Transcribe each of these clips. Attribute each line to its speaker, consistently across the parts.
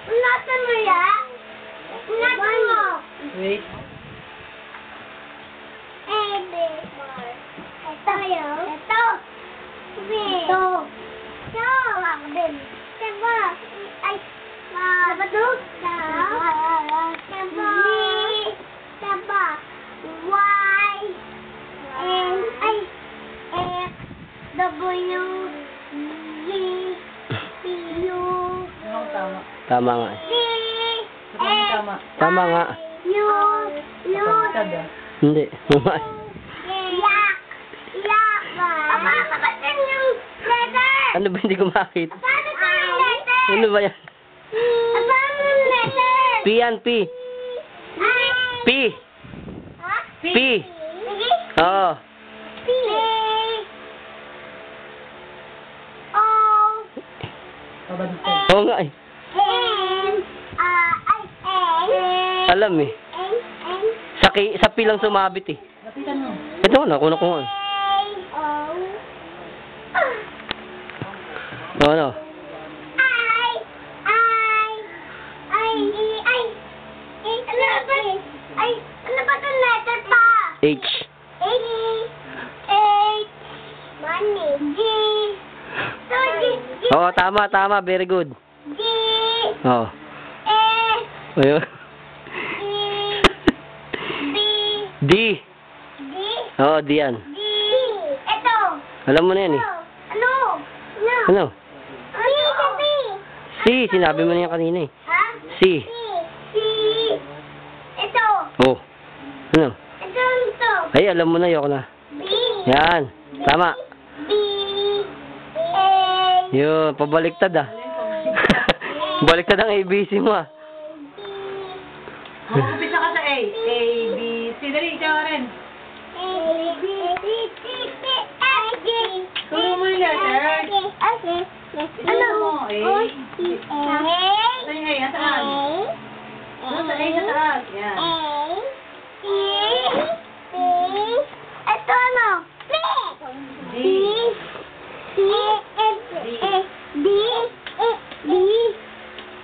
Speaker 1: Unasan mo yan? Unasan mo.
Speaker 2: Wait.
Speaker 1: Ito yun. Ito. Ito. Ito. Diba? Ay. Diba ito? Diba? Diba? Y. N. Ay. X. W. Z. P. U.
Speaker 2: Anong tama?
Speaker 3: Tama nga.
Speaker 1: C.
Speaker 2: Anong tama?
Speaker 3: Tama nga.
Speaker 1: U. U.
Speaker 2: Tada.
Speaker 3: Hindi. Mama.
Speaker 1: Yak. Yak. Apa kapatid yung letter?
Speaker 3: Ano ba hindi ko makita?
Speaker 1: Paano ka yung letter?
Speaker 3: Ano ba yan?
Speaker 1: Paano yung letter?
Speaker 3: P yan, P.
Speaker 1: Ay.
Speaker 3: P.
Speaker 1: Ha?
Speaker 3: P.
Speaker 1: Sige.
Speaker 3: Oo.
Speaker 1: P. O.
Speaker 2: Pabaliktad.
Speaker 3: Oo nga eh.
Speaker 1: N. Ay. N.
Speaker 3: Alam eh.
Speaker 1: N. N.
Speaker 3: Sa P lang sumabit eh.
Speaker 2: Lapitan mo.
Speaker 3: Ito na, kuno ko nga.
Speaker 1: O.
Speaker 3: O ano?
Speaker 1: I. Ano ba? Ay, ano ba itong letter pa?
Speaker 3: H.
Speaker 1: Money. G. So, G.
Speaker 3: Oo, tama. Very good.
Speaker 1: G.
Speaker 3: Oo.
Speaker 1: S.
Speaker 3: Ayun.
Speaker 1: E. B.
Speaker 3: D.
Speaker 1: D.
Speaker 3: Oo, D yan.
Speaker 1: D. Ito.
Speaker 3: Alam mo na yan eh.
Speaker 1: Ano?
Speaker 3: Ano?
Speaker 1: B.
Speaker 3: C. Sinabi mo na yan kanina eh.
Speaker 1: Ha?
Speaker 3: C.
Speaker 1: C. Ito.
Speaker 3: Oh. Ano?
Speaker 1: Ito.
Speaker 3: Ay, alam mo na. Ayoko na.
Speaker 1: B.
Speaker 3: Yan. Tama.
Speaker 1: B. A.
Speaker 3: Yun. Pabaliktad ah. Baliktad ang ABC mo ah.
Speaker 2: Umpisa ka sa A. A, B, C. Dali, ikaw rin.
Speaker 1: A. B. C. D. E. F. G.
Speaker 2: Turo mo yung letters.
Speaker 1: Okay.
Speaker 2: Ano mo? A.
Speaker 1: O. C. A.
Speaker 2: Sa yung A, nasaan? Ano sa A, sa taas? Yan.
Speaker 1: A. C. C. Ito ano? P.
Speaker 2: D.
Speaker 1: C. A. D. A. D.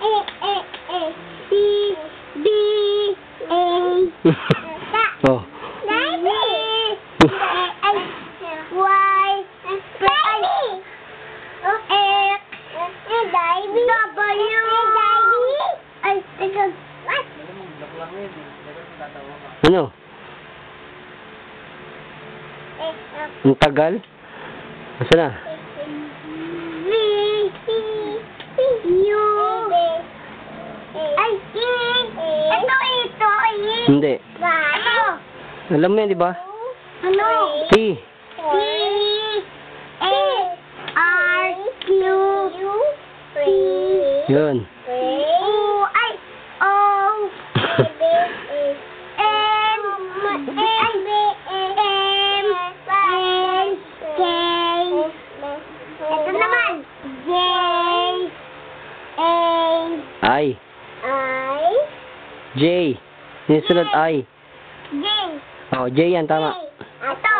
Speaker 1: A. A. C. D. A.
Speaker 3: Oh. Ano? Ang tagal? Asa na? Hindi. Alam mo yan, di ba?
Speaker 1: Ano?
Speaker 3: T.
Speaker 1: P. A. R. Q. P.
Speaker 3: Yun.
Speaker 1: O. Ay. O. M. M. K. Ito naman. J. A.
Speaker 3: I.
Speaker 1: I.
Speaker 3: J. Sinusunod I.
Speaker 1: J.
Speaker 3: Oh, J yan, tama.
Speaker 1: Ito.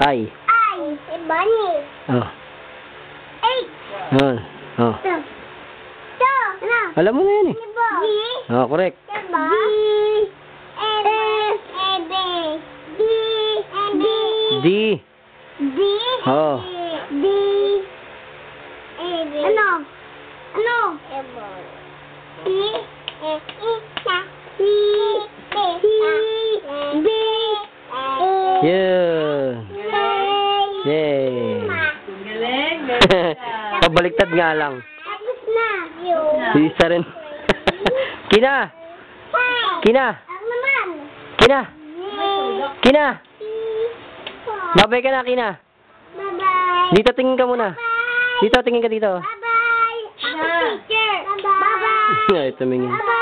Speaker 3: I.
Speaker 1: I. Bunny.
Speaker 3: Oh.
Speaker 1: H.
Speaker 3: Yun. Oh.
Speaker 1: Ito. Ito. Ano?
Speaker 3: Alam mo na yan eh.
Speaker 1: G.
Speaker 3: Oh, correct.
Speaker 1: Diba? D. S. D. D. D.
Speaker 3: D.
Speaker 1: D.
Speaker 3: Oh.
Speaker 1: D. Ano? Ano? T. C. D.
Speaker 3: Yun. Yay.
Speaker 2: Galing.
Speaker 3: Pabaliktad nga lang.
Speaker 1: Tapos na.
Speaker 3: Isa rin. Kina! Kina!
Speaker 1: Ang naman.
Speaker 3: Kina! Kina!
Speaker 1: Bye.
Speaker 3: Babay ka na, Kina.
Speaker 1: Bye-bye.
Speaker 3: Dito tingin ka muna. Dito, tingin ka dito.
Speaker 1: Bye-bye. Ako teacher. Bye-bye.
Speaker 3: Ay, tumingin.
Speaker 1: Bye-bye.